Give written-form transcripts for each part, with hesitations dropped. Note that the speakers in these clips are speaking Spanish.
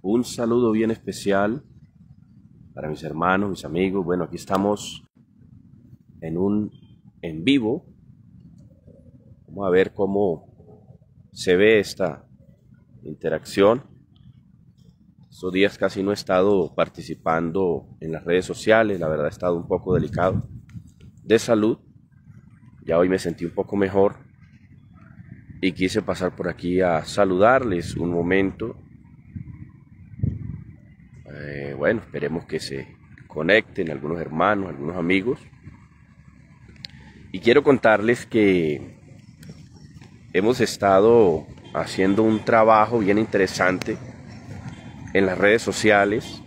Un saludo bien especial para mis hermanos, mis amigos. Bueno, aquí estamos en vivo. Vamos a ver cómo se ve esta interacción. Estos días casi no he estado participando en las redes sociales. La verdad, he estado un poco delicado de salud. Ya hoy me sentí un poco mejor y quise pasar por aquí a saludarles un momento. Bueno, esperemos que se conecten algunos hermanos, algunos amigos. Y quiero contarles que hemos estado haciendo un trabajo bien interesante en las redes sociales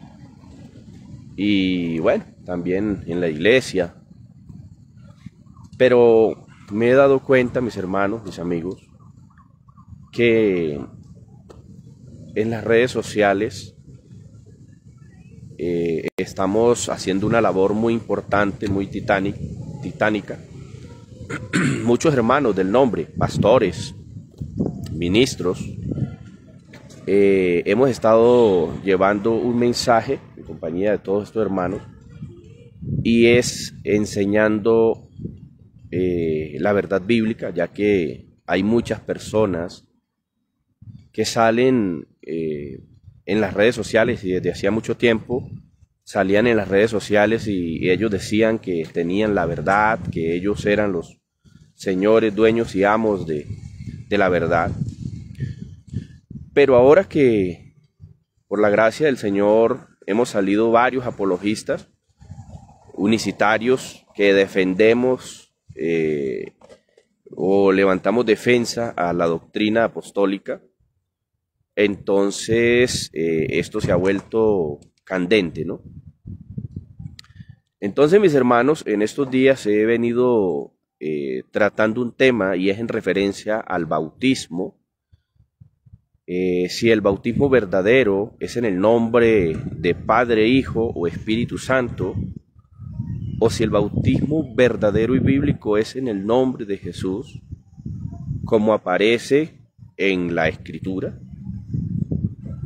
y bueno, también en la iglesia. Pero me he dado cuenta, mis hermanos, mis amigos, que en las redes sociales estamos haciendo una labor muy importante, muy titánica. Muchos hermanos del nombre, pastores, ministros, hemos estado llevando un mensaje en compañía de todos estos hermanos y es enseñando la verdad bíblica, ya que hay muchas personas que salen en las redes sociales y desde hacía mucho tiempo salían en las redes sociales y ellos decían que tenían la verdad, que ellos eran los señores, dueños y amos de la verdad. Pero ahora que por la gracia del Señor hemos salido varios apologistas unicitarios que defendemos o levantamos defensa a la doctrina apostólica, entonces esto se ha vuelto candente, ¿no? Entonces, mis hermanos, en estos días he venido tratando un tema y es en referencia al bautismo. Si el bautismo verdadero es en el nombre de Padre, Hijo o Espíritu Santo, o si el bautismo verdadero y bíblico es en el nombre de Jesús, como aparece en la Escritura.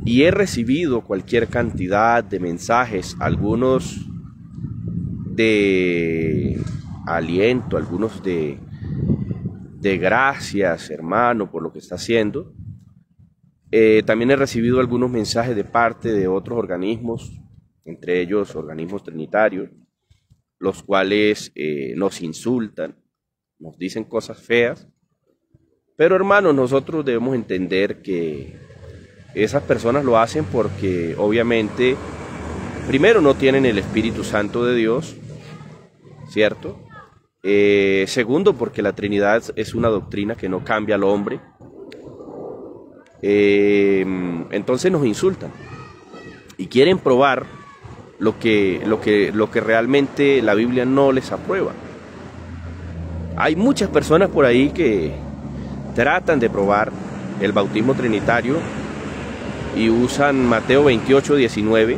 Y he recibido cualquier cantidad de mensajes, algunos de aliento, algunos de gracias, hermano, por lo que está haciendo. También he recibido algunos mensajes de parte de otros organismos, entre ellos organismos trinitarios, los cuales nos insultan, nos dicen cosas feas. Pero hermanos, nosotros debemos entender que esas personas lo hacen porque obviamente, primero, no tienen el Espíritu Santo de Dios, ¿cierto? Segundo, porque la Trinidad es una doctrina que no cambia al hombre. Entonces nos insultan y quieren probar lo que realmente la Biblia no les aprueba. Hay muchas personas por ahí que tratan de probar el bautismo trinitario y usan Mateo 28, 19.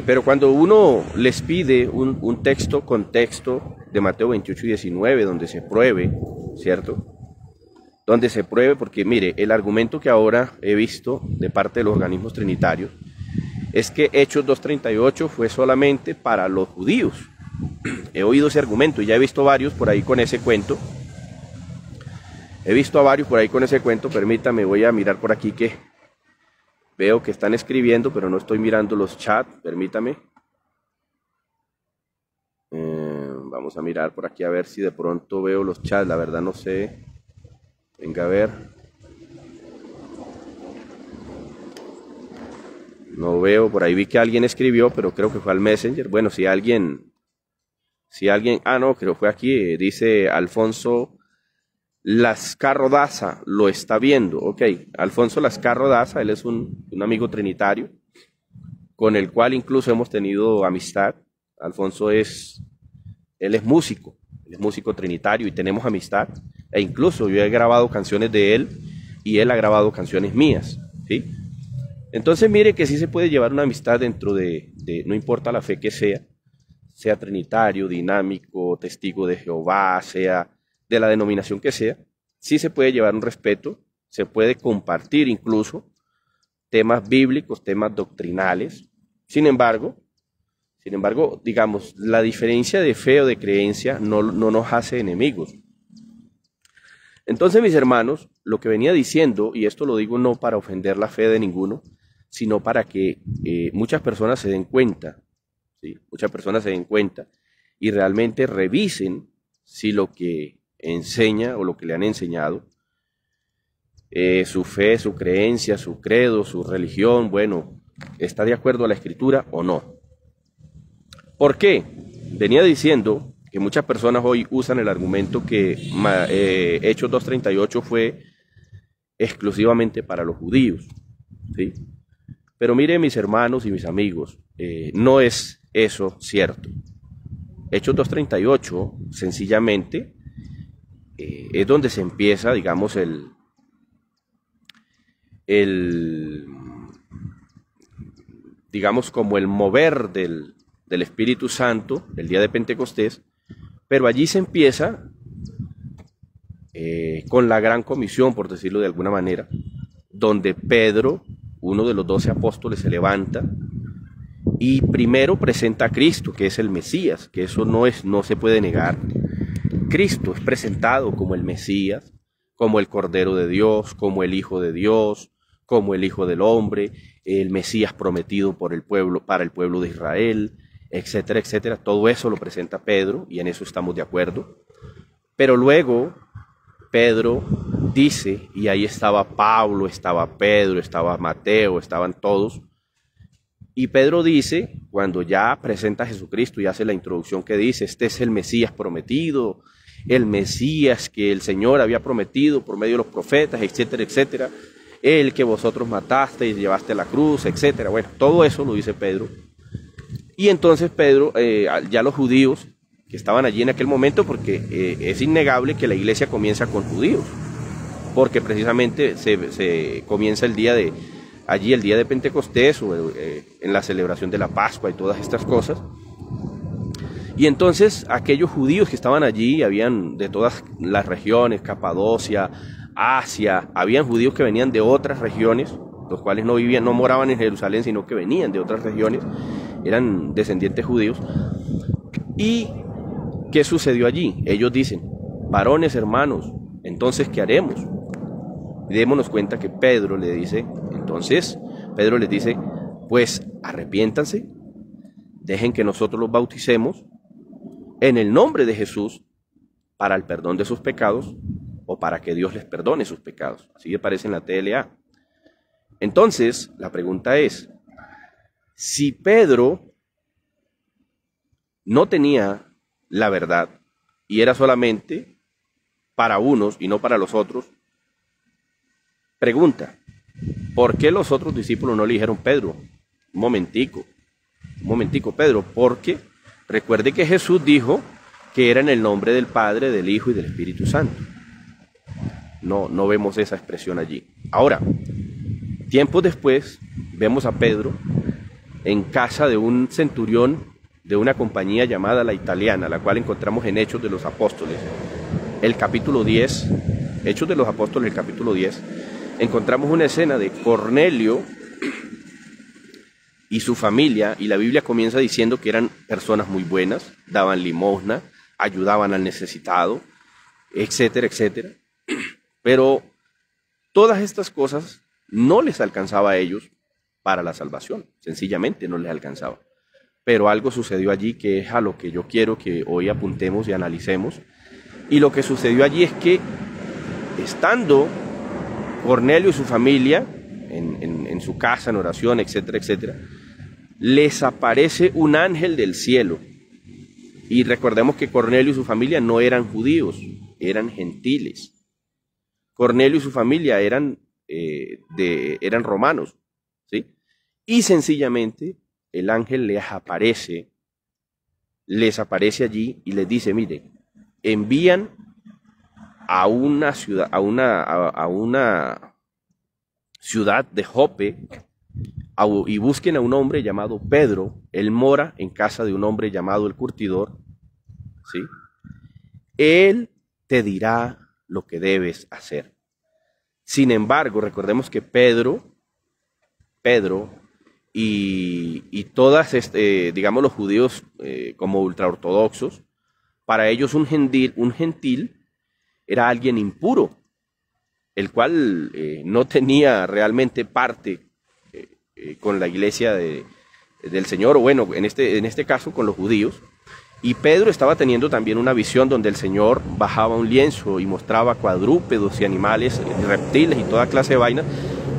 Pero cuando uno les pide un contexto de Mateo 28 y 19, donde se pruebe, ¿cierto? Donde se pruebe, porque mire, el argumento que ahora he visto de parte de los organismos trinitarios es que Hechos 2:38 fue solamente para los judíos. He oído ese argumento y ya he visto varios por ahí con ese cuento. Permítame, voy a mirar por aquí que veo que están escribiendo, pero no estoy mirando los chats, permítame. Vamos a mirar por aquí a ver si de pronto veo los chats, la verdad no sé. Venga a ver. No veo, por ahí vi que alguien escribió, pero creo que fue al Messenger. Bueno, si alguien, no, creo que fue aquí, dice Alfonso Lascarro Daza, lo está viendo. Ok, Alfonso Lascarro Daza, él es un amigo trinitario, con el cual incluso hemos tenido amistad. Alfonso él es músico trinitario y tenemos amistad. E incluso yo he grabado canciones de él y él ha grabado canciones mías, ¿sí? Entonces mire que sí se puede llevar una amistad dentro de no importa la fe que sea trinitario, dinámico, testigo de Jehová, sea de la denominación que sea, sí se puede llevar un respeto, se puede compartir incluso, temas bíblicos, temas doctrinales. Sin embargo, digamos, la diferencia de fe o de creencia no nos hace enemigos. Entonces, mis hermanos, lo que venía diciendo, y esto lo digo no para ofender la fe de ninguno, sino para que muchas personas se den cuenta, ¿sí? Muchas personas se den cuenta y realmente revisen si lo que enseña o lo que le han enseñado, su fe, su creencia, su credo, su religión, bueno, está de acuerdo a la Escritura o no. ¿Por qué? Venía diciendo que muchas personas hoy usan el argumento que Hechos 2:38 fue exclusivamente para los judíos, ¿sí? Pero mire, mis hermanos y mis amigos, no es eso cierto. Hechos 2:38 sencillamente es donde se empieza, digamos, digamos, como el mover del Espíritu Santo, el día de Pentecostés, pero allí se empieza con la gran comisión, por decirlo de alguna manera, donde Pedro, uno de los 12 apóstoles, se levanta y primero presenta a Cristo, que es el Mesías, que eso no se puede negar. Cristo es presentado como el Mesías, como el Cordero de Dios, como el Hijo de Dios, como el Hijo del Hombre, el Mesías prometido por el pueblo, para el pueblo de Israel, etcétera, etcétera. Todo eso lo presenta Pedro y en eso estamos de acuerdo. Pero luego Pedro dice, y ahí estaba Pablo, estaba Pedro, estaba Mateo, estaban todos, y Pedro dice, cuando ya presenta a Jesucristo y hace la introducción que dice, este es el Mesías prometido, el Mesías que el Señor había prometido por medio de los profetas, etcétera, etcétera, el que vosotros mataste y llevaste a la cruz, etcétera. Bueno, todo eso lo dice Pedro. Y entonces Pedro, ya los judíos que estaban allí en aquel momento, porque es innegable que la iglesia comienza con judíos, porque precisamente se comienza el día de Pentecostés, o en la celebración de la Pascua y todas estas cosas. Y entonces aquellos judíos que estaban allí, habían de todas las regiones, Capadocia, Asia, habían judíos que venían de otras regiones, los cuales no moraban en Jerusalén, sino que venían de otras regiones, eran descendientes judíos. ¿Y qué sucedió allí? Ellos dicen, varones hermanos, entonces ¿qué haremos? Y démonos cuenta que Pedro les dice, pues arrepiéntanse, dejen que nosotros los bauticemos en el nombre de Jesús para el perdón de sus pecados o para que Dios les perdone sus pecados. Así aparece en la TLA. Entonces, la pregunta es, si Pedro no tenía la verdad y era solamente para unos y no para los otros, pregunta, ¿por qué los otros discípulos no le dijeron, Pedro, un momentico, Pedro? Porque recuerde que Jesús dijo que era en el nombre del Padre, del Hijo y del Espíritu Santo. No vemos esa expresión allí. Ahora, tiempos después, vemos a Pedro en casa de un centurión de una compañía llamada La Italiana, la cual encontramos en Hechos de los Apóstoles, el capítulo 10, Hechos de los Apóstoles, el capítulo 10, encontramos una escena de Cornelio y su familia, y la Biblia comienza diciendo que eran personas muy buenas, daban limosna, ayudaban al necesitado, etcétera, etcétera. Pero todas estas cosas no les alcanzaba a ellos para la salvación, sencillamente no les alcanzaba. Pero algo sucedió allí que es a lo que yo quiero que hoy apuntemos y analicemos. Y lo que sucedió allí es que, estando Cornelio y su familia en su casa, en oración, etcétera, etcétera, les aparece un ángel del cielo. Y recordemos que Cornelio y su familia no eran judíos, eran gentiles. Cornelio y su familia eran romanos, ¿sí? Y sencillamente el ángel les aparece allí y les dice, mire, envían a una ciudad, a una ciudad de Jope, y busquen a un hombre llamado Pedro. Él mora en casa de un hombre llamado el Curtidor, ¿sí? Él te dirá lo que debes hacer. Sin embargo, recordemos que Pedro Pedro y todas, digamos, los judíos como ultraortodoxos, para ellos un gentil era alguien impuro, el cual no tenía realmente parte con la iglesia del Señor, o bueno, en este caso con los judíos. Y Pedro estaba teniendo también una visión donde el Señor bajaba un lienzo y mostraba cuadrúpedos y animales, reptiles y toda clase de vainas,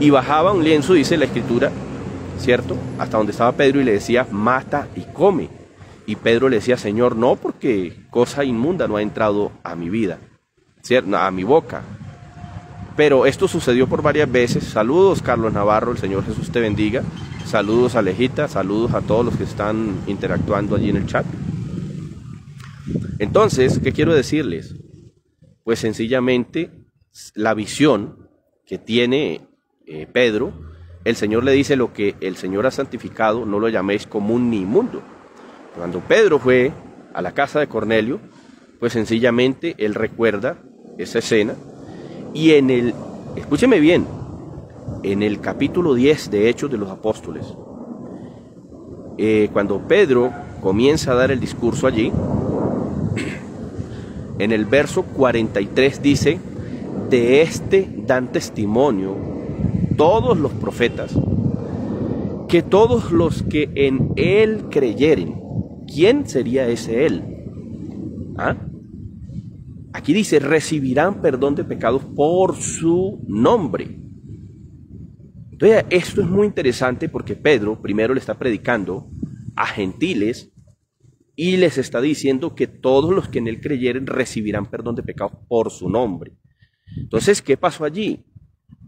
y bajaba un lienzo, dice la Escritura, ¿cierto?, hasta donde estaba Pedro y le decía, mata y come. Y Pedro le decía, Señor, no, porque cosa inmunda no ha entrado a mi vida, ¿cierto?, a mi boca. Pero esto sucedió por varias veces. Saludos, Carlos Navarro, el Señor Jesús te bendiga. Saludos, Alejita, saludos a todos los que están interactuando allí en el chat. Entonces, ¿qué quiero decirles? Pues sencillamente la visión que tiene Pedro, el Señor le dice, lo que el Señor ha santificado, no lo llaméis común ni inmundo. Cuando Pedro fue a la casa de Cornelio, pues sencillamente él recuerda esa escena. Y escúcheme bien, en el capítulo 10 de Hechos de los Apóstoles, cuando Pedro comienza a dar el discurso allí, en el verso 43 dice, de este dan testimonio todos los profetas, que todos los que en él creyeren. ¿Quién sería ese él? ¿Ah? Aquí dice, recibirán perdón de pecados por su nombre. Entonces, esto es muy interesante porque Pedro primero le está predicando a gentiles y les está diciendo que todos los que en él creyeren recibirán perdón de pecados por su nombre. Entonces, ¿qué pasó allí?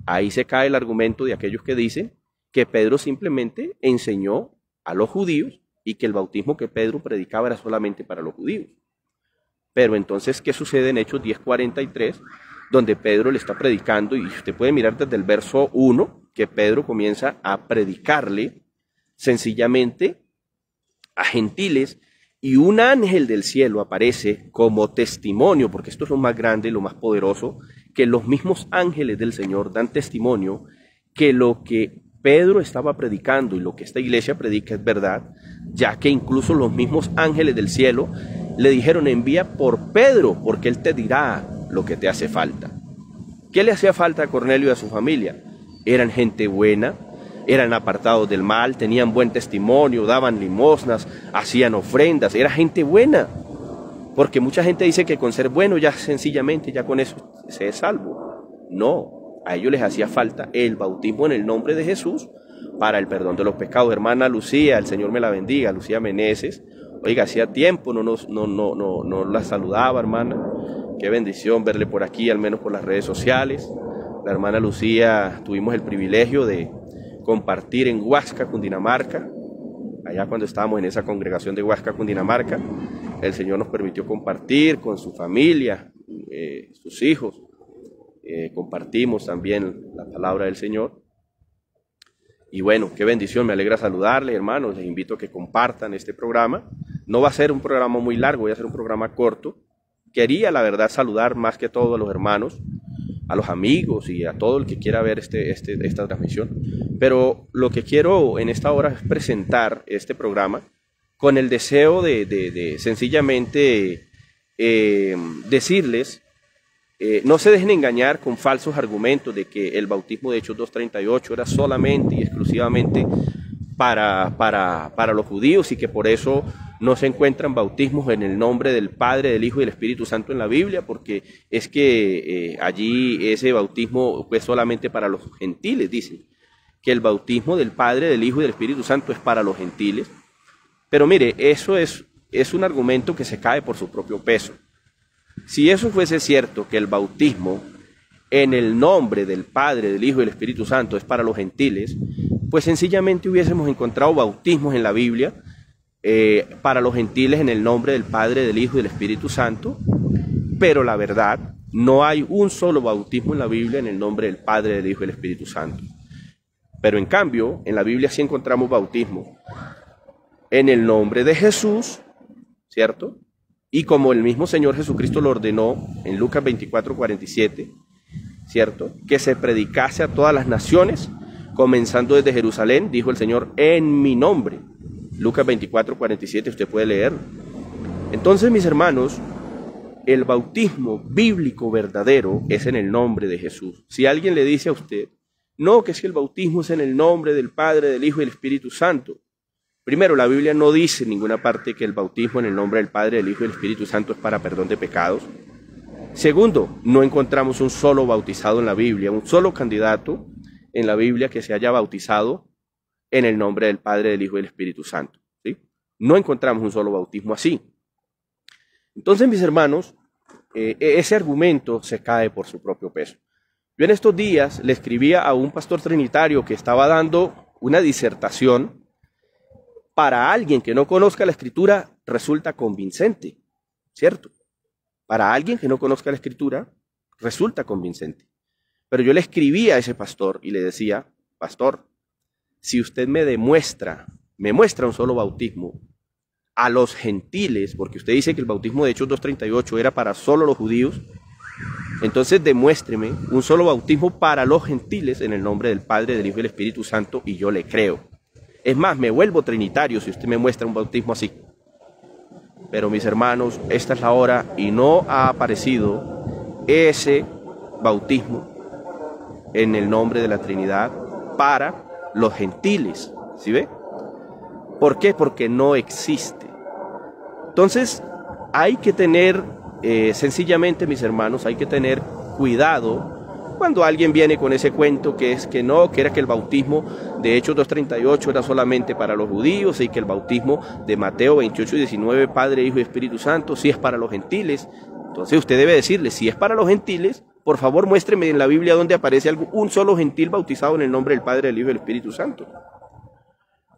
Ahí se cae el argumento de aquellos que dicen que Pedro simplemente enseñó a los judíos y que el bautismo que Pedro predicaba era solamente para los judíos. Pero entonces, ¿qué sucede en Hechos 10:43? Donde Pedro le está predicando, y usted puede mirar desde el verso 1, que Pedro comienza a predicarle sencillamente a gentiles, y un ángel del cielo aparece como testimonio, porque esto es lo más grande, lo más poderoso, que los mismos ángeles del Señor dan testimonio que lo que Pedro estaba predicando y lo que esta iglesia predica es verdad, ya que incluso los mismos ángeles del cielo le dijeron, envía por Pedro, porque él te dirá lo que te hace falta. ¿Qué le hacía falta a Cornelio y a su familia? Eran gente buena, eran apartados del mal, tenían buen testimonio, daban limosnas, hacían ofrendas, era gente buena. Porque mucha gente dice que con ser bueno ya sencillamente, ya con eso se es salvo. No, a ellos les hacía falta el bautismo en el nombre de Jesús para el perdón de los pecados. Hermana Lucía, el Señor me la bendiga, Lucía Meneses. Oiga, hacía tiempo no la saludaba, hermana. Qué bendición verle por aquí, al menos por las redes sociales. La hermana Lucía, tuvimos el privilegio de compartir en Huasca, Cundinamarca. Allá cuando estábamos en esa congregación de Huasca, Cundinamarca, el Señor nos permitió compartir con su familia, sus hijos. Compartimos también la palabra del Señor. Y bueno, qué bendición, me alegra saludarles, hermanos. Les invito a que compartan este programa. No va a ser un programa muy largo, voy a hacer un programa corto. Quería, la verdad, saludar más que todo a los hermanos, a los amigos y a todo el que quiera ver esta transmisión. Pero lo que quiero en esta hora es presentar este programa con el deseo de sencillamente decirles, no se dejen engañar con falsos argumentos de que el bautismo de Hechos 2:38 era solamente y exclusivamente para los judíos y que por eso no se encuentran bautismos en el nombre del Padre, del Hijo y del Espíritu Santo en la Biblia, porque es que allí ese bautismo fue solamente para los gentiles, dicen, que el bautismo del Padre, del Hijo y del Espíritu Santo es para los gentiles. Pero mire, eso es un argumento que se cae por su propio peso. Si eso fuese cierto, que el bautismo en el nombre del Padre, del Hijo y del Espíritu Santo es para los gentiles, pues sencillamente hubiésemos encontrado bautismos en la Biblia para los gentiles en el nombre del Padre, del Hijo y del Espíritu Santo, pero la verdad, no hay un solo bautismo en la Biblia en el nombre del Padre, del Hijo y del Espíritu Santo. Pero en cambio, en la Biblia sí encontramos bautismo en el nombre de Jesús, ¿cierto? Y como el mismo Señor Jesucristo lo ordenó en Lucas 24:47, ¿cierto? Que se predicase a todas las naciones, comenzando desde Jerusalén, dijo el Señor, en mi nombre. Lucas 24:47, usted puede leer. Entonces, mis hermanos, el bautismo bíblico verdadero es en el nombre de Jesús. Si alguien le dice a usted, no, que es que el bautismo es en el nombre del Padre, del Hijo y del Espíritu Santo. Primero, la Biblia no dice en ninguna parte que el bautismo en el nombre del Padre, del Hijo y del Espíritu Santo es para perdón de pecados. Segundo, no encontramos un solo bautizado en la Biblia, un solo candidato en la Biblia que se haya bautizado en el nombre del Padre, del Hijo y del Espíritu Santo, ¿sí? No encontramos un solo bautismo así. Entonces, mis hermanos, ese argumento se cae por su propio peso. Yo en estos días le escribía a un pastor trinitario que estaba dando una disertación. Para alguien que no conozca la Escritura resulta convincente, ¿cierto? Para alguien que no conozca la Escritura resulta convincente. Pero yo le escribía a ese pastor y le decía, pastor, si usted me muestra un solo bautismo a los gentiles, porque usted dice que el bautismo de Hechos 2:38 era para solo los judíos, entonces demuéstreme un solo bautismo para los gentiles en el nombre del Padre, del Hijo y del Espíritu Santo y yo le creo. Es más, me vuelvo trinitario si usted me muestra un bautismo así. Pero mis hermanos, esta es la hora y no ha aparecido ese bautismo en el nombre de la Trinidad para los gentiles. ¿Sí ve? ¿Por qué? Porque no existe. Entonces, hay que tener, sencillamente, mis hermanos, hay que tener cuidado cuando alguien viene con ese cuento que es que no, que era que el bautismo de Hechos 2:38 era solamente para los judíos y que el bautismo de Mateo 28:19, Padre, Hijo y Espíritu Santo, sí es para los gentiles. Entonces usted debe decirle, si es para los gentiles, por favor muéstreme en la Biblia donde aparece un solo gentil bautizado en el nombre del Padre, del Hijo y del Espíritu Santo.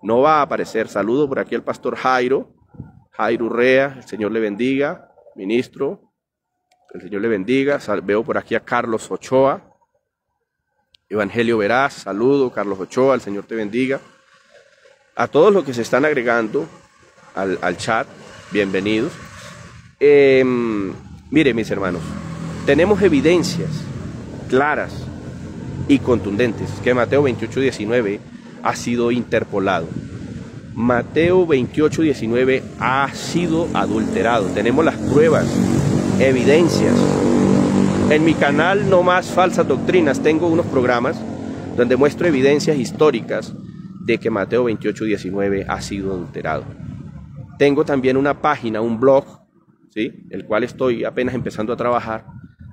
No va a aparecer. Saludo por aquí al pastor Jairo Urrea, el Señor le bendiga, ministro, el Señor le bendiga. Veo por aquí a Carlos Ochoa, Evangelio Veraz, saludo, Carlos Ochoa, el Señor te bendiga. A todos los que se están agregando al chat, bienvenidos. Mire, mis hermanos, tenemos evidencias claras y contundentes que Mateo 28:19 ha sido interpolado. Mateo 28:19 ha sido adulterado. Tenemos las pruebas, evidencias. En mi canal No Más Falsas Doctrinas tengo unos programas donde muestro evidencias históricas de que Mateo 28:19 ha sido adulterado. Tengo también una página, un blog, ¿sí?, el cual estoy apenas empezando a trabajar.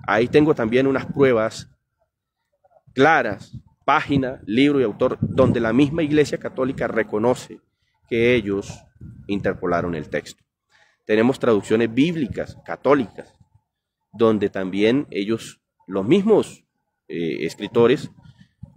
Ahí tengo también unas pruebas claras, página, libro y autor, donde la misma Iglesia Católica reconoce que ellos interpolaron el texto. Tenemos traducciones bíblicas, católicas, donde también ellos, los mismos escritores,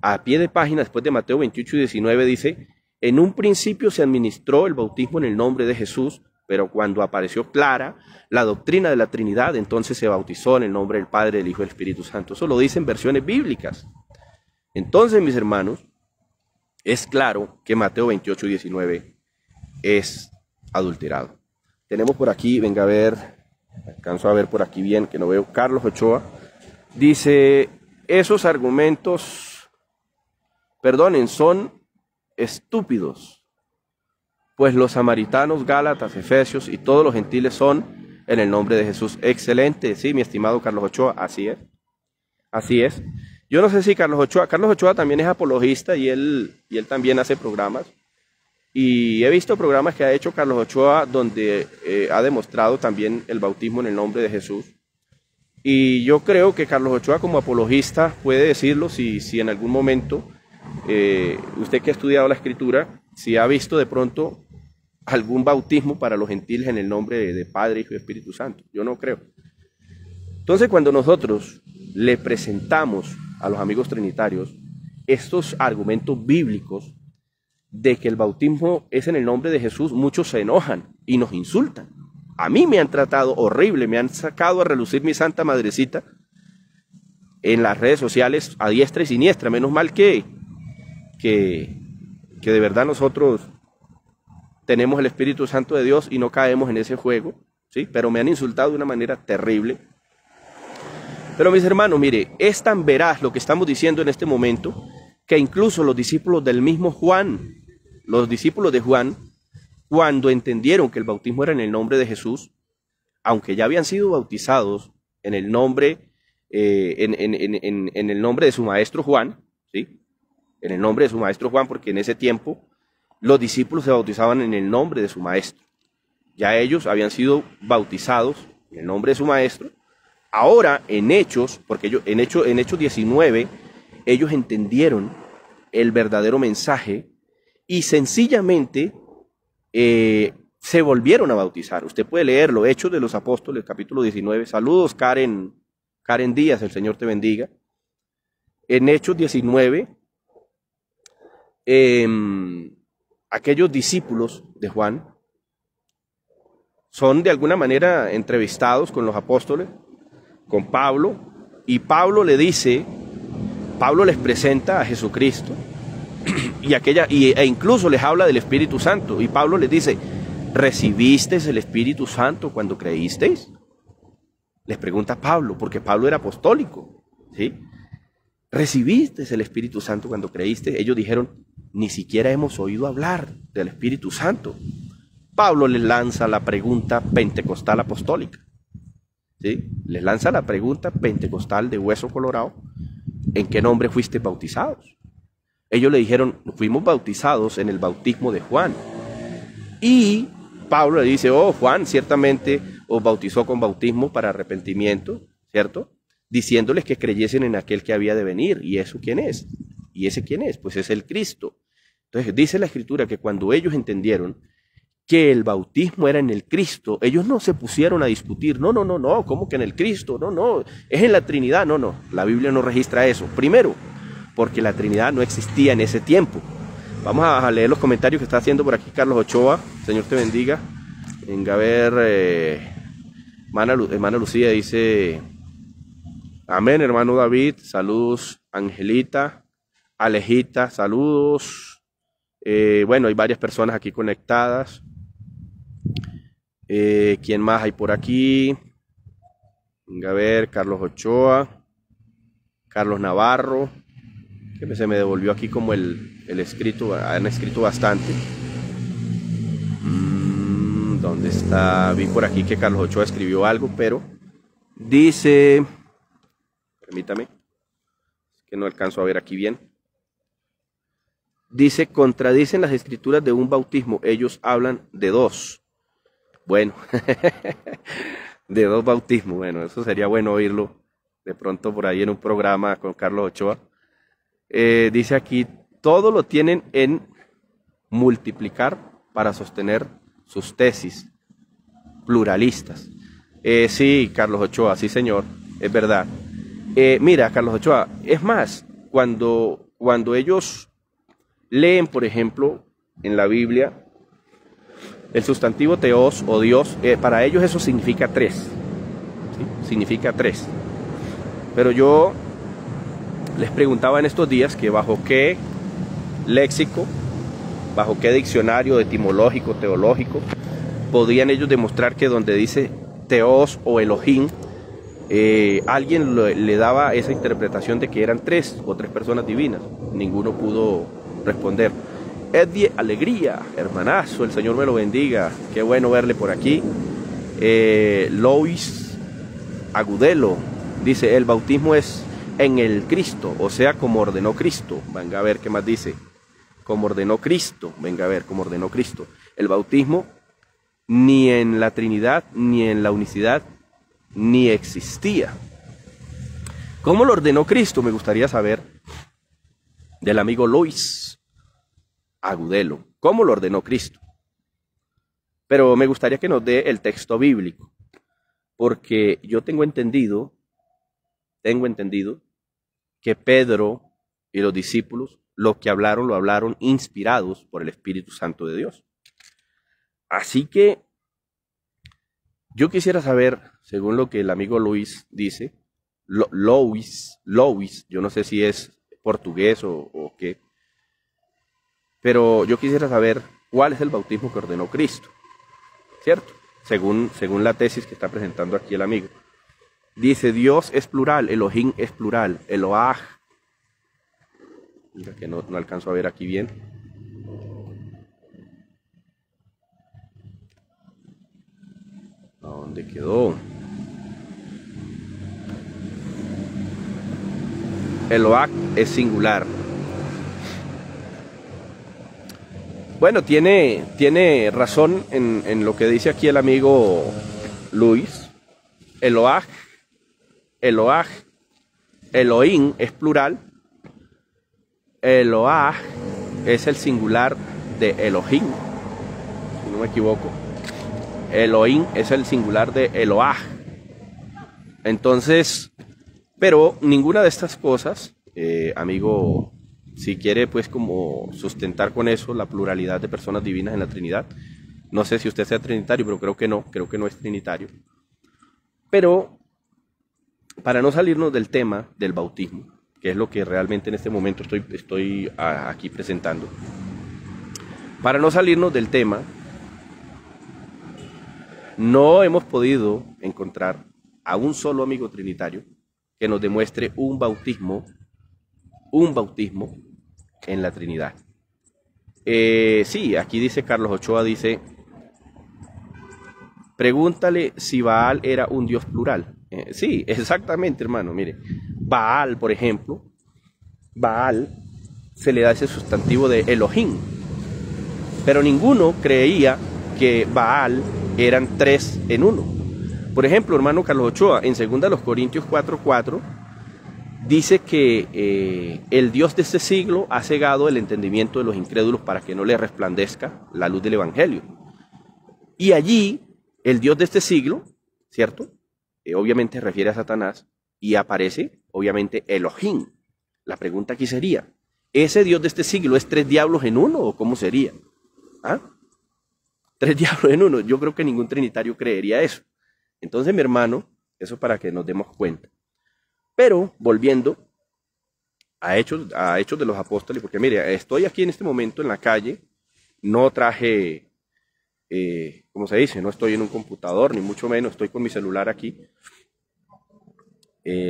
a pie de página, después de Mateo 28:19, dice, en un principio se administró el bautismo en el nombre de Jesús, pero cuando apareció clara la doctrina de la Trinidad, entonces se bautizó en el nombre del Padre, del Hijo y del Espíritu Santo. Eso lo dicen versiones bíblicas. Entonces, mis hermanos, es claro que Mateo 28:19 es adulterado. Tenemos por aquí, venga a ver, alcanzo a ver por aquí bien, que no veo, Carlos Ochoa, dice, esos argumentos, perdonen, son estúpidos, pues los samaritanos, gálatas, efesios y todos los gentiles son en el nombre de Jesús. Excelente, sí, mi estimado Carlos Ochoa, así es, así es. Yo no sé si Carlos Ochoa también es apologista y él también hace programas. Y he visto programas que ha hecho Carlos Ochoa donde ha demostrado también el bautismo en el nombre de Jesús. Y yo creo que Carlos Ochoa como apologista puede decirlo si en algún momento, usted que ha estudiado la Escritura, si ha visto de pronto algún bautismo para los gentiles en el nombre de Padre, Hijo y Espíritu Santo. Yo no creo. Entonces, cuando nosotros le presentamos a los amigos trinitarios estos argumentos bíblicos de que el bautismo es en el nombre de Jesús, muchos se enojan y nos insultan. A mí me han tratado horrible, me han sacado a relucir mi Santa Madrecita en las redes sociales a diestra y siniestra. Menos mal que de verdad nosotros tenemos el Espíritu Santo de Dios y no caemos en ese juego, ¿sí? Pero me han insultado de una manera terrible. Pero mis hermanos, mire, es tan veraz lo que estamos diciendo en este momento que incluso los discípulos del mismo Juan, los discípulos de Juan, cuando entendieron que el bautismo era en el nombre de Jesús, aunque ya habían sido bautizados en el nombre, en el nombre de su maestro Juan, ¿sí? En el nombre de su maestro Juan, porque en ese tiempo los discípulos se bautizaban en el nombre de su maestro. Ya ellos habían sido bautizados en el nombre de su maestro. Ahora en Hechos, porque en Hechos 19, ellos entendieron el verdadero mensaje y sencillamente se volvieron a bautizar. Usted puede leerlo, Hechos de los Apóstoles, capítulo 19. Saludos, Karen Díaz, el Señor te bendiga. En Hechos 19, aquellos discípulos de Juan son de alguna manera entrevistados con los apóstoles, con Pablo, y Pablo les presenta a Jesucristo, e incluso les habla del Espíritu Santo, y Pablo les dice, ¿recibisteis el Espíritu Santo cuando creísteis? Les pregunta Pablo, porque Pablo era apostólico, ¿sí? ¿Recibisteis el Espíritu Santo cuando creíste? Ellos dijeron, ni siquiera hemos oído hablar del Espíritu Santo. Pablo les lanza la pregunta pentecostal apostólica, ¿sí? Les lanza la pregunta pentecostal de hueso colorado, ¿en qué nombre fuiste bautizados? Ellos le dijeron, fuimos bautizados en el bautismo de Juan. Y Pablo le dice, oh, Juan ciertamente os bautizó con bautismo para arrepentimiento, ¿cierto? Diciéndoles que creyesen en aquel que había de venir. ¿Y eso quién es? ¿Y ese quién es? Pues es el Cristo. Entonces dice la Escritura que cuando ellos entendieron que el bautismo era en el Cristo, ellos no se pusieron a discutir, no, ¿cómo que en el Cristo? No, es en la Trinidad, no, la Biblia no registra eso. Primero, porque la Trinidad no existía en ese tiempo. Vamos a leer los comentarios que está haciendo por aquí Carlos Ochoa, Señor te bendiga. Venga a ver, hermana Lucía dice, amén, hermano David, saludos, Angelita, Alejita, saludos. Bueno, hay varias personas aquí conectadas. ¿Quién más hay por aquí? Venga a ver, Carlos Ochoa, Carlos Navarro, que se me devolvió aquí como el escrito, han escrito bastante. ¿Dónde está? Vi por aquí que Carlos Ochoa escribió algo, pero dice, permítame, que no alcanzo a ver aquí bien. Dice, contradicen las escrituras de un bautismo, ellos hablan de dos. Bueno, de dos bautismos, bueno, eso sería bueno oírlo de pronto por ahí en un programa con Carlos Ochoa. Dice aquí, todo lo tienen en multiplicar para sostener sus tesis pluralistas. Sí, Carlos Ochoa, sí señor, es verdad. Mira, Carlos Ochoa, es más, cuando ellos leen, por ejemplo, en la Biblia, el sustantivo teos o Dios, para ellos eso significa tres, ¿sí? Significa tres. Pero yo les preguntaba en estos días que bajo qué léxico, bajo qué diccionario etimológico, teológico, podían ellos demostrar que donde dice teos o Elohim, alguien le daba esa interpretación de que eran tres o tres personas divinas. Ninguno pudo responder. Eddie Alegría, hermanazo, el Señor me lo bendiga, qué bueno verle por aquí. Lois Agudelo dice, el bautismo es en el Cristo, o sea, como ordenó Cristo. Venga a ver qué más dice. Como ordenó Cristo, venga a ver, como ordenó Cristo. El bautismo ni en la Trinidad, ni en la unicidad, ni existía. ¿Cómo lo ordenó Cristo? Me gustaría saber del amigo Lois Agudelo. ¿Cómo lo ordenó Cristo? Pero me gustaría que nos dé el texto bíblico, porque yo tengo entendido que Pedro y los discípulos lo que hablaron, lo hablaron inspirados por el Espíritu Santo de Dios. Así que yo quisiera saber, según lo que el amigo Luis dice, Lois, yo no sé si es portugués o qué, pero yo quisiera saber cuál es el bautismo que ordenó Cristo, ¿cierto? Según la tesis que está presentando aquí el amigo. Dice, Dios es plural, Elohim es plural, Eloah Mira que no alcanzo a ver aquí bien. ¿A dónde quedó? Eloah es singular. Bueno, tiene razón en lo que dice aquí el amigo Luis. Eloah, Elohim es plural. Eloah es el singular de Elohim, si no me equivoco. Elohim es el singular de Eloah. Entonces, pero ninguna de estas cosas, amigo, si quiere pues como sustentar con eso la pluralidad de personas divinas en la Trinidad. No sé si usted sea trinitario, pero creo que no es trinitario. Pero para no salirnos del tema del bautismo, que es lo que realmente en este momento estoy aquí presentando, para no salirnos del tema, no hemos podido encontrar a un solo amigo trinitario que nos demuestre un bautismo en la Trinidad. Sí, aquí dice Carlos Ochoa, dice, pregúntale si Baal era un dios plural. Sí, exactamente, hermano. Mire, Baal, por ejemplo, Baal se le da ese sustantivo de Elohim, pero ninguno creía que Baal eran tres en uno. Por ejemplo, hermano Carlos Ochoa, en 2 Corintios 4:4, dice que el Dios de este siglo ha cegado el entendimiento de los incrédulos para que no les resplandezca la luz del Evangelio. Y allí, el Dios de este siglo, ¿cierto? Obviamente refiere a Satanás y aparece, obviamente, Elohim. La pregunta aquí sería, ¿ese Dios de este siglo es tres diablos en uno o cómo sería? ¿Ah? Tres diablos en uno. Yo creo que ningún trinitario creería eso. Entonces, mi hermano, eso para que nos demos cuenta. Pero, volviendo a Hechos de los Apóstoles, porque mire, estoy aquí en este momento en la calle, no traje, ¿cómo se dice? No estoy en un computador, ni mucho menos, estoy con mi celular aquí.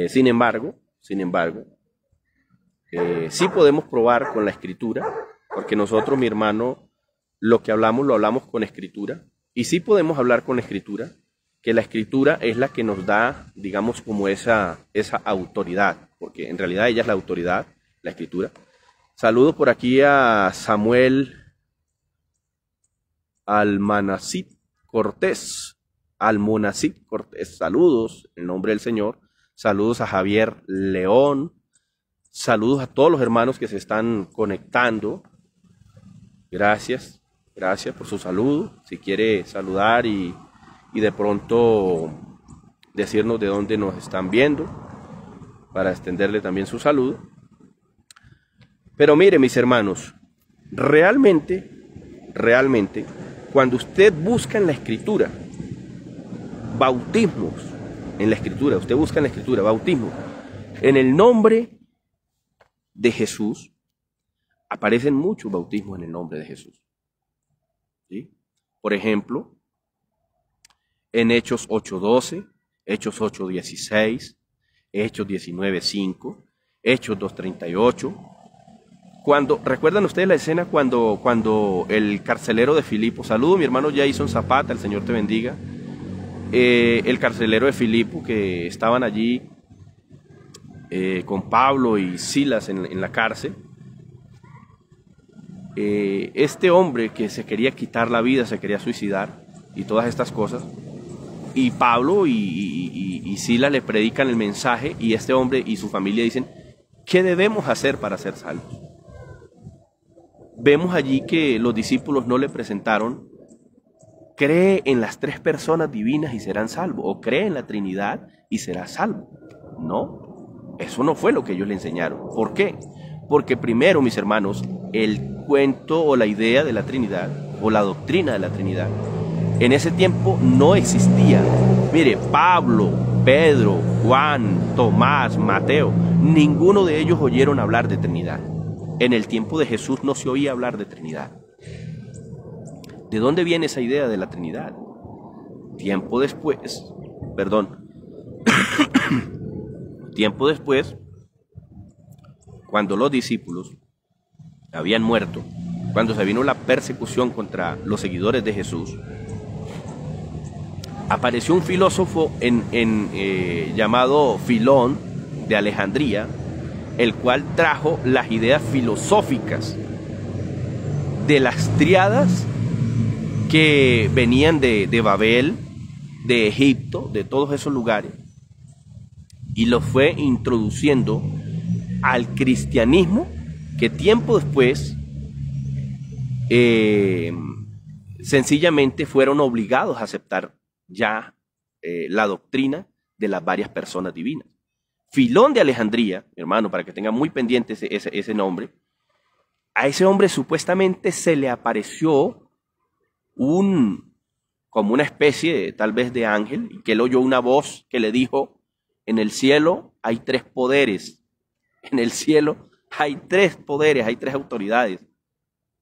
Sin embargo, sí podemos probar con la Escritura, porque nosotros, mi hermano, lo que hablamos, lo hablamos con Escritura, y sí podemos hablar con Escritura, que la Escritura es la que nos da, digamos, como esa autoridad, porque en realidad ella es la autoridad, la Escritura. Saludo por aquí a Samuel Almonacid Cortés, saludos en nombre del Señor, saludos a Javier León, saludos a todos los hermanos que se están conectando, gracias por su saludo, si quiere saludar y de pronto decirnos de dónde nos están viendo, para extenderle también su saludo. Pero mire, mis hermanos, realmente, cuando usted busca en la Escritura bautismos, usted busca en la Escritura bautismos, en el nombre de Jesús, aparecen muchos bautismos en el nombre de Jesús. ¿Sí? Por ejemplo, en Hechos 8:12, Hechos 8:16, Hechos 19:5, Hechos 2:38. ¿Recuerdan ustedes la escena cuando el carcelero de Filipo, saludo mi hermano Jason Zapata, el Señor te bendiga, el carcelero de Filipo, que estaban allí con Pablo y Silas en la cárcel, este hombre que se quería quitar la vida, se quería suicidar y todas estas cosas, y Pablo y Silas le predican el mensaje, y este hombre y su familia dicen, ¿qué debemos hacer para ser salvos? Vemos allí que los discípulos no le presentaron, cree en las tres personas divinas y serán salvos, o cree en la Trinidad y serás salvo. No, eso no fue lo que ellos le enseñaron. ¿Por qué? Porque primero, mis hermanos, el cuento o la idea de la Trinidad, o la doctrina de la Trinidad, en ese tiempo no existía. Mire, Pablo, Pedro, Juan, Tomás, Mateo, ninguno de ellos oyeron hablar de Trinidad. En el tiempo de Jesús no se oía hablar de Trinidad. ¿De dónde viene esa idea de la Trinidad? Tiempo después, cuando los discípulos habían muerto, cuando se vino la persecución contra los seguidores de Jesús, apareció un filósofo llamado Filón de Alejandría, el cual trajo las ideas filosóficas de las tríadas que venían de Babel, de Egipto, de todos esos lugares, y los fue introduciendo al cristianismo, que tiempo después sencillamente fueron obligados a aceptar ya la doctrina de las varias personas divinas. Filón de Alejandría, hermano, para que tenga muy pendiente ese nombre, a ese hombre supuestamente se le apareció como una especie tal vez de ángel, y que él oyó una voz que le dijo: en el cielo hay 3 poderes, en el cielo hay 3 poderes, hay 3 autoridades.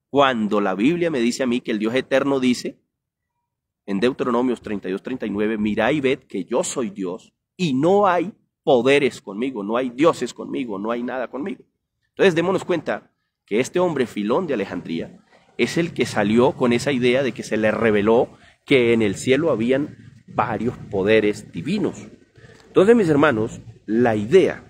Cuando la Biblia me dice a mí que el Dios eterno dice, en Deuteronomios 32-39, mirad y ved que yo soy Dios, y no hay poderes conmigo, no hay dioses conmigo, no hay nada conmigo. Entonces démonos cuenta que este hombre Filón de Alejandría es el que salió con esa idea de que se le reveló que en el cielo habían varios poderes divinos. Entonces, mis hermanos, la idea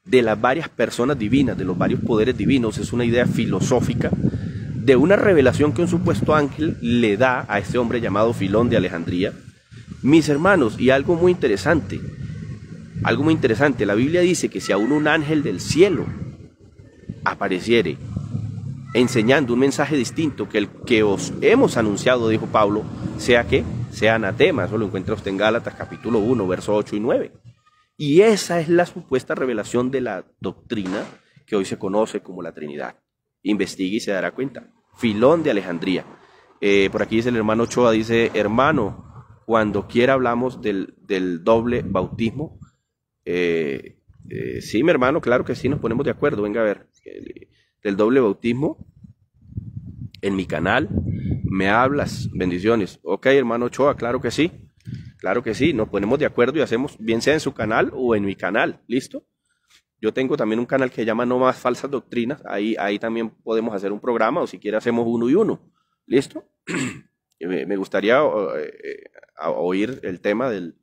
de las varias personas divinas, de los varios poderes divinos, es una idea filosófica de una revelación que un supuesto ángel le da a este hombre llamado Filón de Alejandría. Mis hermanos, y algo muy interesante, la Biblia dice que si aún un ángel del cielo apareciere enseñando un mensaje distinto que el que os hemos anunciado, dijo Pablo, sea anatema. Eso lo encuentra usted en Gálatas capítulo 1, versos 8 y 9. Y esa es la supuesta revelación de la doctrina que hoy se conoce como la Trinidad. Investigue y se dará cuenta. Filón de Alejandría. Por aquí dice el hermano Ochoa, dice: hermano, cuando quiera hablamos del doble bautismo. Sí, mi hermano, claro que sí, nos ponemos de acuerdo. Venga a ver, del doble bautismo en mi canal, me hablas, bendiciones. Ok, hermano Ochoa, claro que sí, nos ponemos de acuerdo y hacemos, bien sea en su canal o en mi canal, ¿listo? Yo tengo también un canal que se llama No Más Falsas Doctrinas, ahí también podemos hacer un programa, o si quiere hacemos uno y uno, ¿listo? Me gustaría oír el tema del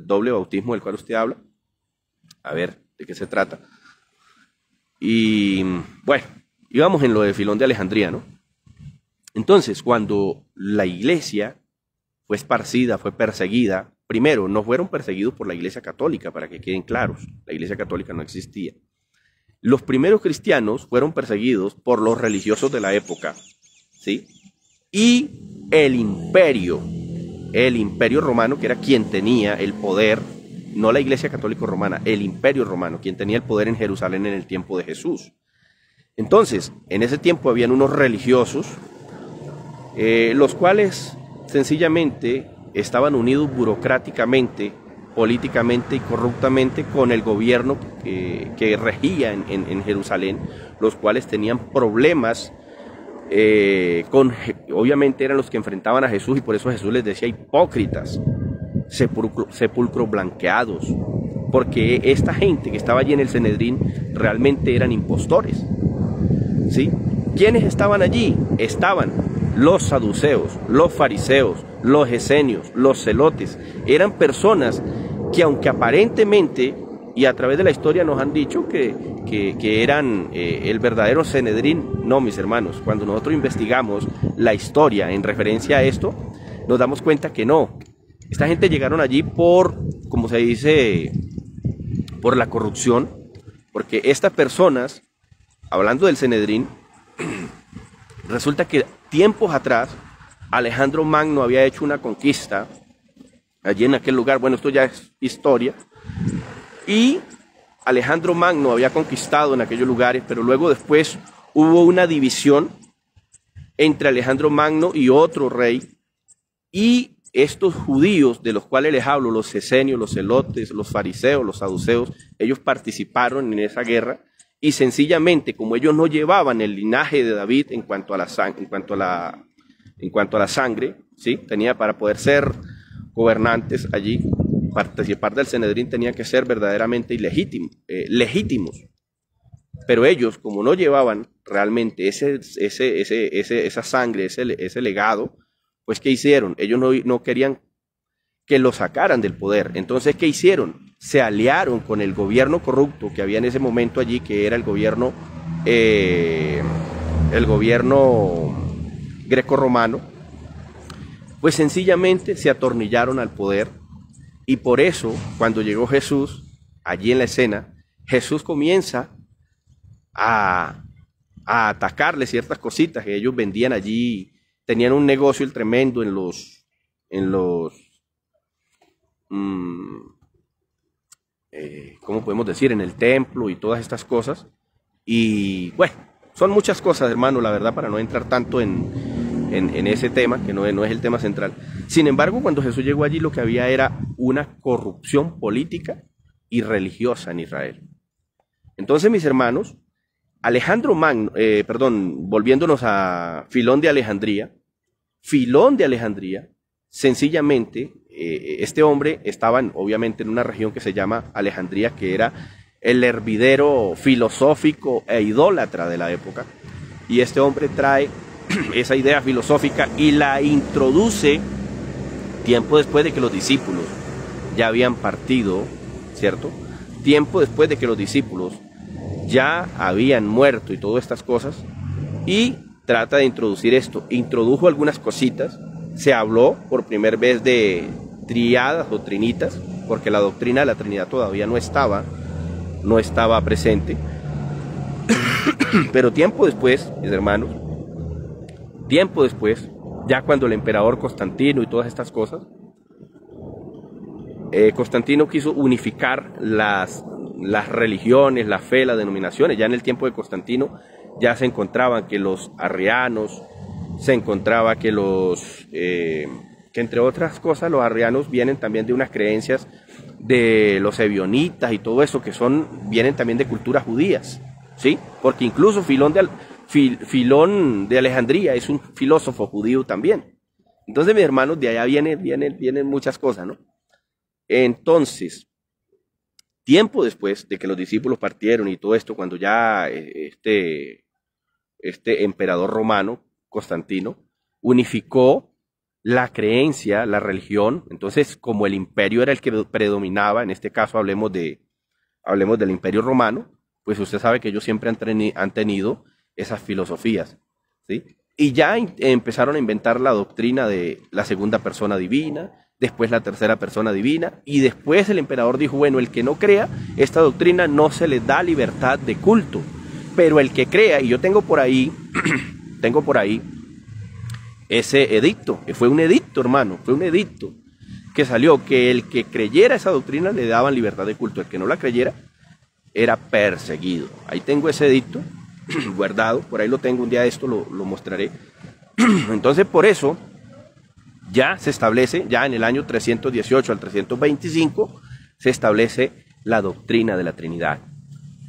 doble bautismo del cual usted habla, a ver de qué se trata. Y bueno, íbamos en lo de Filón de Alejandría, ¿no? Entonces, cuando la iglesia fue esparcida, fue perseguida, primero, no fueron perseguidos por la iglesia católica, para que queden claros, la iglesia católica no existía. Los primeros cristianos fueron perseguidos por los religiosos de la época, ¿sí? Y el imperio romano, que era quien tenía el poder, no la iglesia católica romana, el imperio romano, quien tenía el poder en Jerusalén en el tiempo de Jesús. Entonces, en ese tiempo habían unos religiosos, los cuales sencillamente estaban unidos burocráticamente, políticamente y corruptamente con el gobierno que regía en Jerusalén, los cuales tenían problemas, obviamente eran los que enfrentaban a Jesús, y por eso Jesús les decía hipócritas, sepulcros blanqueados, porque esta gente que estaba allí en el Sanedrín realmente eran impostores, ¿sí? ¿Quiénes estaban allí? Estaban los saduceos, los fariseos, los esenios, los celotes. Eran personas que, aunque aparentemente y a través de la historia nos han dicho que eran el verdadero Sanedrín, no, mis hermanos, cuando nosotros investigamos la historia en referencia a esto, nos damos cuenta que no. Esta gente llegaron allí por, como se dice, por la corrupción, porque estas personas, hablando del Sanedrín, resulta que tiempos atrás Alejandro Magno había hecho una conquista allí en aquel lugar. Bueno, esto ya es historia, y Alejandro Magno había conquistado en aquellos lugares, pero luego después hubo una división entre Alejandro Magno y otro rey, y estos judíos de los cuales les hablo, los esenios, los celotes, los fariseos, los saduceos, ellos participaron en esa guerra, y sencillamente, como ellos no llevaban el linaje de David en cuanto a la sangre, ¿sí? Tenía, para poder ser gobernantes allí, participar del Sanedrín, tenían que ser verdaderamente legítimos. Pero ellos, como no llevaban realmente esa sangre, ese legado, pues ¿qué hicieron? Ellos no querían que lo sacaran del poder. Entonces, ¿qué hicieron? Se aliaron con el gobierno corrupto que había en ese momento allí, que era el gobierno grecorromano. Pues sencillamente se atornillaron al poder, y por eso, cuando llegó Jesús, allí en la escena, Jesús comienza a atacarle ciertas cositas que ellos vendían allí. Tenían un negocio tremendo ¿cómo podemos decir? En el templo y todas estas cosas. Y bueno, son muchas cosas, hermano, la verdad, para no entrar tanto en ese tema, que no es el tema central. Sin embargo, cuando Jesús llegó allí, lo que había era una corrupción política y religiosa en Israel. Entonces, mis hermanos, volviéndonos a Filón de Alejandría, sencillamente, este hombre estaba obviamente en una región que se llama Alejandría, que era el hervidero filosófico e idólatra de la época, y este hombre trae esa idea filosófica y la introduce tiempo después de que los discípulos ya habían partido, ¿cierto? Tiempo después de que los discípulos ya habían muerto y todas estas cosas, y trata de introducir esto. Introdujo algunas cositas, se habló por primera vez de triadas o trinitas, porque la doctrina de la Trinidad todavía no estaba presente. Pero tiempo después, mis hermanos, tiempo después, ya cuando el emperador Constantino y todas estas cosas, Constantino quiso unificar las religiones, la fe, las denominaciones. Ya en el tiempo de Constantino ya se encontraban que los arrianos, se encontraba que que entre otras cosas los arrianos vienen también de unas creencias de los ebionitas y todo eso, que vienen también de culturas judías, ¿sí? Porque incluso Filón de Alejandría es un filósofo judío también. Entonces, mis hermanos, de allá vienen muchas cosas, ¿no? Entonces, tiempo después de que los discípulos partieron y todo esto, cuando ya este emperador romano, Constantino, unificó la creencia, la religión. Entonces, como el imperio era el que predominaba, en este caso hablemos del imperio romano, pues usted sabe que ellos siempre han tenido esas filosofías, ¿sí? Y ya empezaron a inventar la doctrina de la segunda persona divina, después la tercera persona divina, y después el emperador dijo, bueno, el que no crea esta doctrina no se le da libertad de culto, pero el que crea, y yo tengo por ahí ese edicto, que fue un edicto, hermano, fue un edicto que salió, que el que creyera esa doctrina le daban libertad de culto, el que no la creyera era perseguido. Ahí tengo ese edicto guardado, por ahí lo tengo, un día de esto lo mostraré. Entonces, por eso ya se establece, ya en el año 318 al 325, se establece la doctrina de la Trinidad.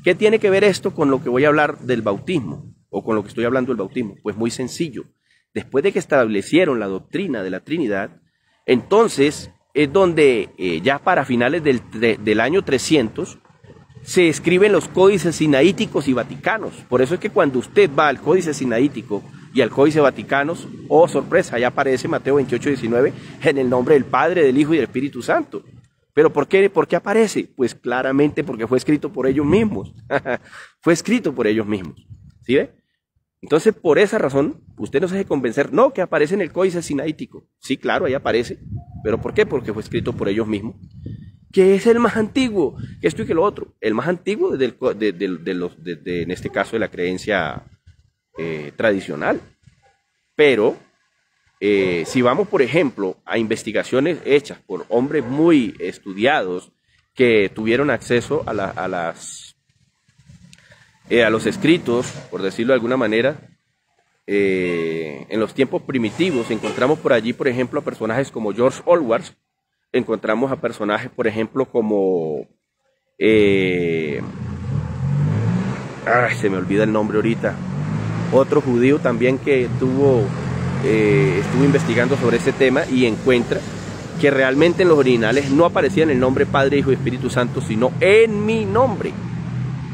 ¿Qué tiene que ver esto con lo que voy a hablar del bautismo? O con lo que estoy hablando del bautismo. Pues muy sencillo. Después de que establecieron la doctrina de la Trinidad, entonces es donde ya para finales del año 300 se escriben los códices sinaíticos y vaticanos. Por eso es que cuando usted va al códice sinaítico y al códice vaticanos, oh sorpresa, ya aparece Mateo 28:19 en el nombre del Padre, del Hijo y del Espíritu Santo. ¿Pero por qué aparece? Pues claramente porque fue escrito por ellos mismos. Fue escrito por ellos mismos. ¿Sí ve? Entonces, por esa razón, usted no se deje convencer, no, que aparece en el códice sinaítico. Sí, claro, ahí aparece. ¿Pero por qué? Porque fue escrito por ellos mismos. Que es el más antiguo, que esto y que lo otro. El más antiguo en este caso de la creencia tradicional. Pero si vamos, por ejemplo, a investigaciones hechas por hombres muy estudiados que tuvieron acceso a los escritos, por decirlo de alguna manera, en los tiempos primitivos, encontramos por allí, por ejemplo, a personajes como George Orwell, encontramos a personajes, por ejemplo, como... se me olvida el nombre ahorita. Otro judío también que estuvo investigando sobre ese tema y encuentra que realmente en los originales no aparecía en el nombre Padre, Hijo y Espíritu Santo, sino en mi nombre.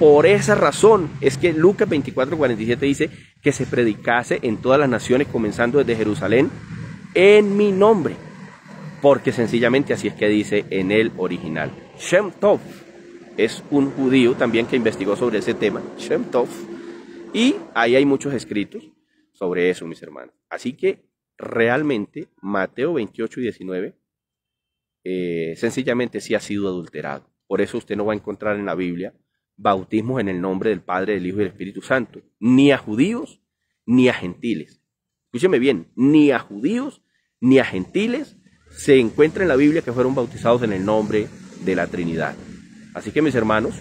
Por esa razón es que Lucas 24:47 dice que se predicase en todas las naciones, comenzando desde Jerusalén, en mi nombre. Porque sencillamente así es que dice en el original. Shem Tov es un judío también que investigó sobre ese tema, Shem Tov, y ahí hay muchos escritos sobre eso, mis hermanos. Así que realmente Mateo 28:19 sencillamente sí ha sido adulterado. Por eso usted no va a encontrar en la Biblia bautismos en el nombre del Padre, del Hijo y del Espíritu Santo, ni a judíos ni a gentiles. Escúcheme bien, ni a judíos ni a gentiles se encuentra en la Biblia que fueron bautizados en el nombre de la Trinidad. Así que mis hermanos,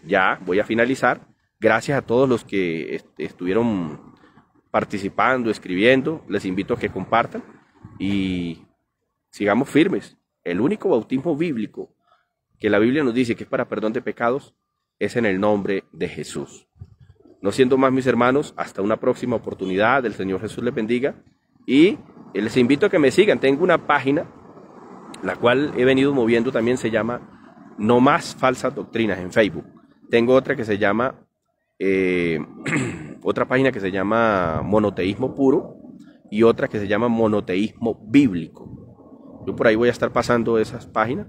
ya voy a finalizar. Gracias a todos los que estuvieron participando, escribiendo. Les invito a que compartan y sigamos firmes. El único bautismo bíblico que la Biblia nos dice que es para perdón de pecados es en el nombre de Jesús. No siendo más, mis hermanos, hasta una próxima oportunidad. El Señor Jesús les bendiga y les invito a que me sigan. Tengo una página, la cual he venido moviendo también, se llama No Más Falsas Doctrinas en Facebook. Tengo otra que se llama, otra página que se llama Monoteísmo Puro y otra que se llama Monoteísmo Bíblico. Yo por ahí voy a estar pasando esas páginas,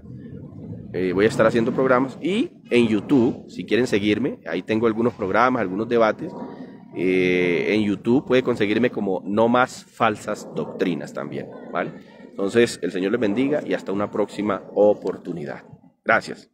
voy a estar haciendo programas y en YouTube, si quieren seguirme, ahí tengo algunos programas, algunos debates. En YouTube puede conseguirme como No Más Falsas Doctrinas también, ¿vale? Entonces, el Señor les bendiga y hasta una próxima oportunidad. Gracias.